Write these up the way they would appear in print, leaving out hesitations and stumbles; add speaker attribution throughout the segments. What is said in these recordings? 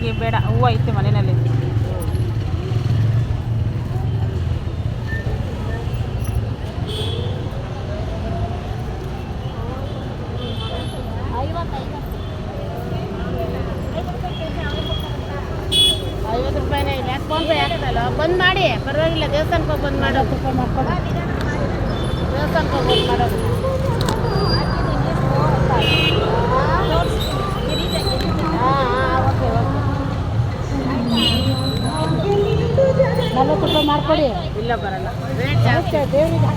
Speaker 1: ನನಗೆ ಬೇಡ, ಹೂವು ಐತೆ ಮನೆಯಲ್ಲಿ.
Speaker 2: ಬಂದ್ ಮಾಡಿ ಪರವಾಗಿಲ್ಲ, ದೇವಸ್ಥಾನಕ್ಕೆ ಹೋಗಿ ಬಂದ್ ಮಾಡೋ, ದೇವಸ್ಥಾನಕ್ಕೆ ಹೋಗಿ ಬಂದ್ ಮಾಡೋದು. ₹40 ಮಾಡ್ಕೊಡಿ.
Speaker 1: ಇಲ್ಲ ಬರಲ್ಲ,
Speaker 2: ರೇಟ್ ಜಾಸ್ತಿ ದೇವರಿಗೆ.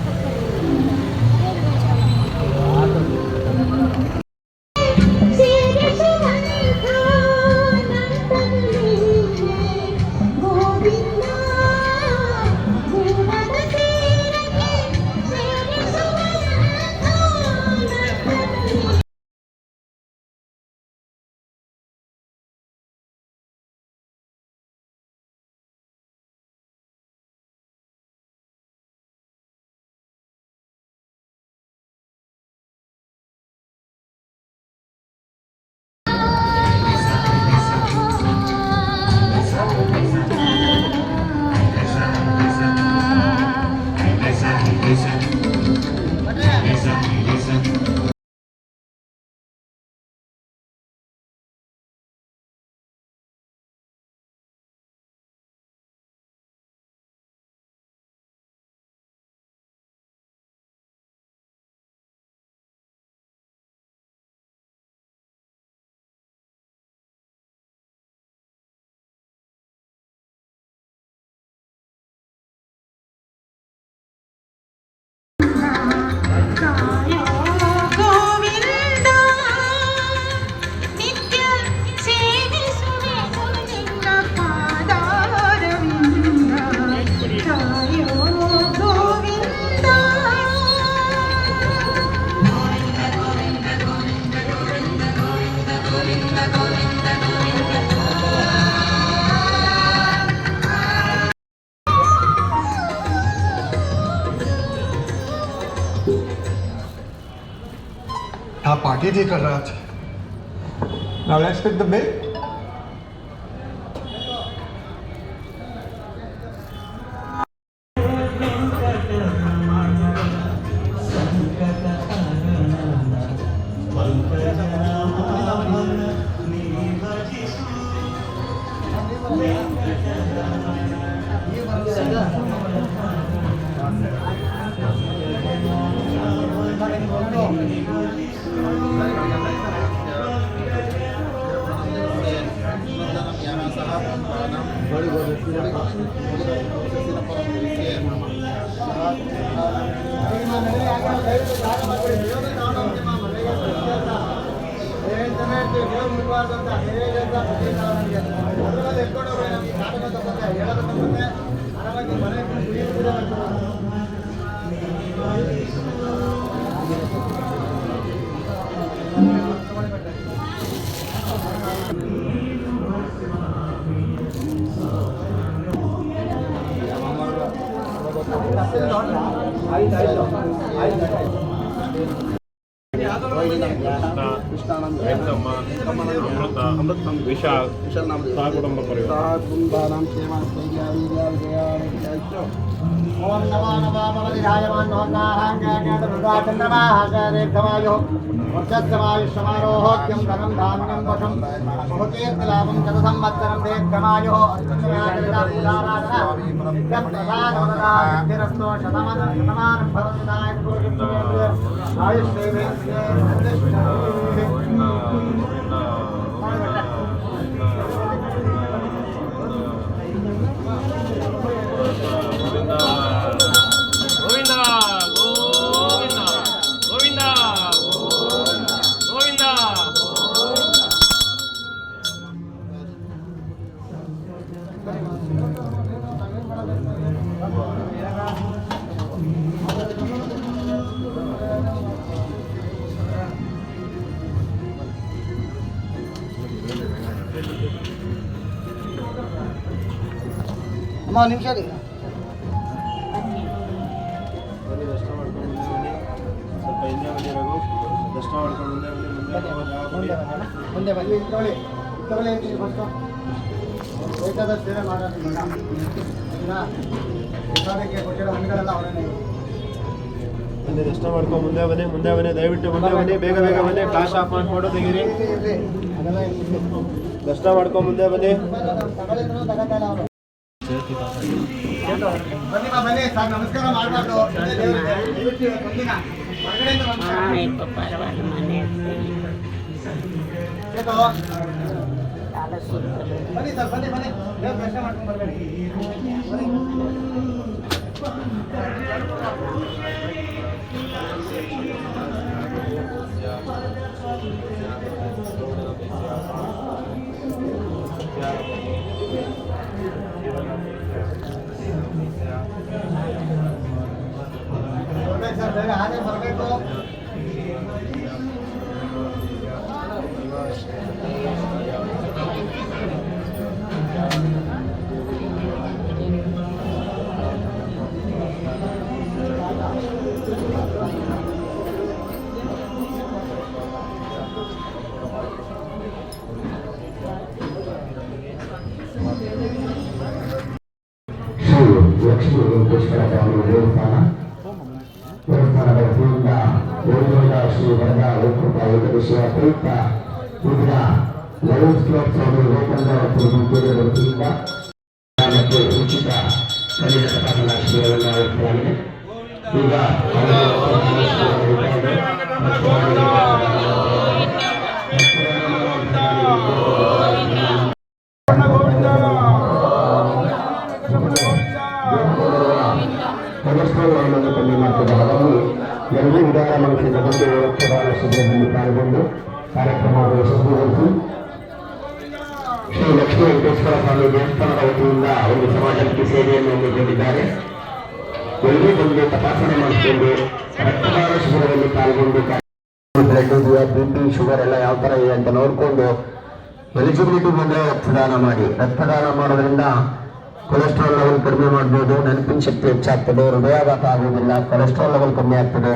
Speaker 3: पार्टी नहीं कर रहा था. Now let's pick the bill.
Speaker 4: ओम नमो नमः भगवतिराजमान नमः वर्चस्वायुष्यमारोहोक्यं धनं धान्यं वशं बहुकीर्तिलाभं शतसंवत्सरं दीर्घमायुः अत्युन्नतादिरस्तो शतमानं ಅಮ್ಮ ನಿಮಿಷ ರೀ ಸ್ವಲ್ಪ ಹಿಂದೆ ಬಂದಿರಬೇಕು ದರ್ಶನ ಮಾಡ್ಕೊಂಡು ಮುಂದೆ ಬನ್ನಿ ತಗೊಳ್ಳಿ ಹೇಳ್ತೀನಿ ಫಸ್ಟು ಬೇಕಾದಷ್ಟು ಬೇರೆ ಮಾಡೋದು ಪ್ರಸಾದಕ್ಕೆ ಕೊಟ್ಟಿರೋ ಹಣ್ಣುಗಳೆಲ್ಲ ಅವರೇ
Speaker 5: ಬನ್ನಿ, ದರ್ಶನ ಮಾಡ್ಕೊಂಡು ಮುಂದೆ ಬನ್ನಿ ದಯವಿಟ್ಟು ಮುಂದೆ ಬನ್ನಿ, ಬೇಗ ಬನ್ನಿ, ಫ್ಲಾಶ್ ಆಫ್ ಮಾಡ್ಕೊಂಡು ತೆಗೀರಿ.
Speaker 4: ಅದೆಲ್ಲ
Speaker 5: ದರ್ಶನ ಮಾಡ್ಕೊಂಡು ಮುಂದೆ ಬನ್ನಿ.
Speaker 4: ತಗೊಳ್ಳಿದ್ರು ತಗೋತಾಯಿಲ್ಲ ಅವರು ಬನ್ನಿ ಸರ್, ನಮಸ್ಕಾರ ಮಾಡಬಾರ್ದು ದಯವಿಟ್ಟು ಒಂದಿನ ಹೊರಗಡೆಯಿಂದ ಬನ್ನಿ ಸರ್, ಬನ್ನಿ ದೇವ್ರ ದರ್ಶನ ಮಾಡ್ಕೊಂಡು ಬರಬೇಡಿ. ಸರ್ ಬೇಗ ಆನೆ ಬರಬೇಕು.
Speaker 6: ಲಕ್ಷ್ಮೀ ವೆಂಕಟೇಶ್ವರ ಸ್ವಾಮಿ ದೇವಸ್ಥಾನದ ವತಿಯಿಂದ ಗೋವಿಂದ ಶ್ರೀ ವರದಾ ವೈಕುಂಠ ಏಕದಶಿಯ ಪ್ರಯುಕ್ತ ವಿವಿಧ ಲಯನ್ಸ್ ಕ್ಲಬ್ ಸ್ವಾಮಿ ಗೋಕುಂದ ವತಿಯಿಂದ ಮತ್ತು ಉಚಿತ ಕಲಿತ ತಪಾಸಣಾ ಶಿಬಿರವನ್ನು ಆಯೋಜಿಸಲಾಗಿದೆ. ಈಗ ಕೊಲೆಸ್ಟ್ರಾಲ್ ಕಮ್ಮಿ ಮಾಡ್ತಿದ್ದ ಹಾಗಾಗಿ ಎಲ್ಲರೂ ವಿಧಾನ ಮನಸ್ಸಿನ ಬಗ್ಗೆ ರಕ್ತದಾನ ಶಿಬಿರದಲ್ಲಿ ಪಾಲ್ಗೊಂಡು ಕಾರ್ಯಕ್ರಮವನ್ನು ಯಶಸ್ವಿಗೊಳಿಸಿ ಶ್ರೀ ಲಕ್ಷ್ಮೀ ವೆಂಕಟೇಶ್ವರ ಸ್ವಾಮಿ ದೇವಸ್ಥಾನದ ವತಿಯಿಂದ ಒಂದು ಸಮಾಜಕ್ಕೆ ಸೇವೆಯನ್ನು ಹಮ್ಮಿಕೊಂಡಿದ್ದಾರೆ. ಎಲ್ಲರೂ ಬಂದು ತಪಾಸಣೆ ಮಾಡಿಕೊಂಡು ರಕ್ತದಾನ ಶಿಬಿರದಲ್ಲಿ ಪಾಲ್ಗೊಂಡು ಬ್ಲಡ್ ಇದೆಯಾ, BP, ಶುಗರ್ ಎಲ್ಲ ಯಾವ ಥರ ಇದೆ ಅಂತ ನೋಡಿಕೊಂಡು ಎಲಿಜಿಬಿಲಿಟಿ ಬಂದರೆ ರಕ್ತದಾನ ಮಾಡಿ. ರಕ್ತದಾನ ಮಾಡೋದ್ರಿಂದ ಕೊಲೆಸ್ಟ್ರಾಲ್ ಲೆವೆಲ್ ಕಡಿಮೆ ಮಾಡ್ಬೋದು, ನೆನಪಿನ ಶಕ್ತಿ ಹೆಚ್ಚಾಗ್ತದೆ, ಹೃದಯಾಘಾತ ಆಗುವುದಿಲ್ಲ, ಕೊಲೆಸ್ಟ್ರಾಲ್ ಲೆವೆಲ್ ಕಮ್ಮಿ ಆಗ್ತದೆ,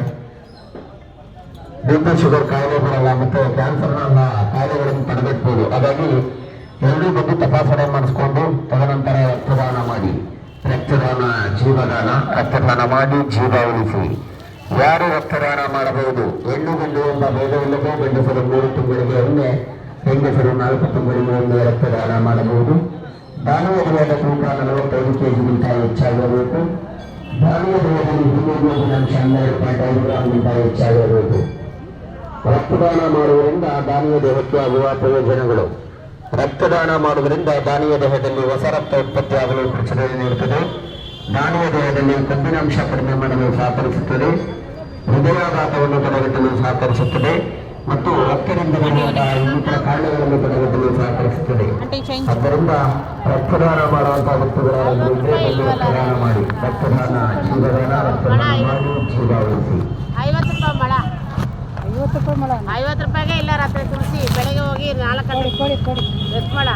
Speaker 6: BP, ಶುಗರ್ ಕಾಯಿಲೆ ಬರಲ್ಲ, ಮತ್ತು ಕ್ಯಾನ್ಸರ್ನ ಕಾಯಿಲೆಗಳನ್ನು ತಡೆಗಟ್ಟಬಹುದು. ಹಾಗಾಗಿ ಎಲ್ಲರೂ ಬಂದು ತಪಾಸಣೆ ಮಾಡಿಸ್ಕೊಂಡು ತದನಂತರ ರಕ್ತದಾನ ಮಾಡಿ. ರಕ್ತದಾನ ಜೀವದಾನ, ರಕ್ತದಾನ ಮಾಡಿ ಜೀವ ಉಳಿಸಿ. ಯಾರು ರಕ್ತದಾನ ಮಾಡಬಹುದು? ಹೆಣ್ಣು ಗಂಡು ಎಂಬ ಭೇದವಿಲ್ಲದೆ ಗಂಡಸರು 3 ತಿಂಗಳಿಗೆ ಒಮ್ಮೆ, ಹೆಂಗಸರು 4 ತಿಂಗಳಿಗೆ ಒಮ್ಮೆ ರಕ್ತದಾನ ಮಾಡಬಹುದು. ದಾನಿಯ ದೇಹದ ತೂಕ 45 kgಗಿಂತ ಹೆಚ್ಚಾಗಿರಬೇಕು. ದಾನಿಯ ದೇಹದಲ್ಲಿ ಹಿಮೋಗ್ಲೋಬಿನ್ ಅಂಶ 12.5 ಗ್ರಾಂಗಿಂತ ಹೆಚ್ಚಾಗಿರಬೇಕು. ರಕ್ತದಾನ ಮಾಡುವುದರಿಂದ ದಾನಿಯ ದೇಹಕ್ಕೆ ಆಗುವ ಪ್ರಯೋಜನಗಳು: ರಕ್ತದಾನ ಮಾಡುವುದರಿಂದ ದಾನಿಯ ದೇಹದಲ್ಲಿ ಹೊಸ ರಕ್ತ ಉತ್ಪತ್ತಿಯಾಗಲು ಪ್ರಚೋದನೆ ನೀಡುತ್ತದೆ. ದಾನಿಯ ದೇಹದಲ್ಲಿ ಕಬ್ಬಿನಾಂಶ ಕಡಿಮೆ ಮಾಡಲು ಸಹಕರಿಸುತ್ತದೆ. ಹೃದಯಾಘಾತವನ್ನು ತಡೆಗಟ್ಟಲು ಸಹಕರಿಸುತ್ತದೆ ಮತ್ತು ರಕ್ತದಿಂದ ಬರುವಂತಹ ಇನ್ನಿತರ ಕಾಯಿಲೆಗಳನ್ನು ತಡೆಗಟ್ಟಲು ಸಹಕರಿಸುತ್ತದೆ. ಆದ್ದರಿಂದ ರಕ್ತದಾನ ಮಾಡುವಂತಹ ವ್ಯಕ್ತಿಗಳಾದರೂ ರಕ್ತದಾನ ಮಾಡಿ. ರಕ್ತದಾನ ಜೀವದಾನ, ರಕ್ತದಾನ ಮಾಡಿ ಜೀವ ಉಳಿಸಿ.
Speaker 2: 50 ರೂಪಾಯಿ ಮಳ, 50 ರೂಪಾಯಿಗೆ ಇಲ್ಲ ರಾತ್ರಿ ತುಳಸಿ, ಬೆಳಗ್ಗೆ ಹೋಗಿ 4 ಗಂಟೆ ಕೊಡಿ ರೆಸ್ಟ್ ಮಾಡ.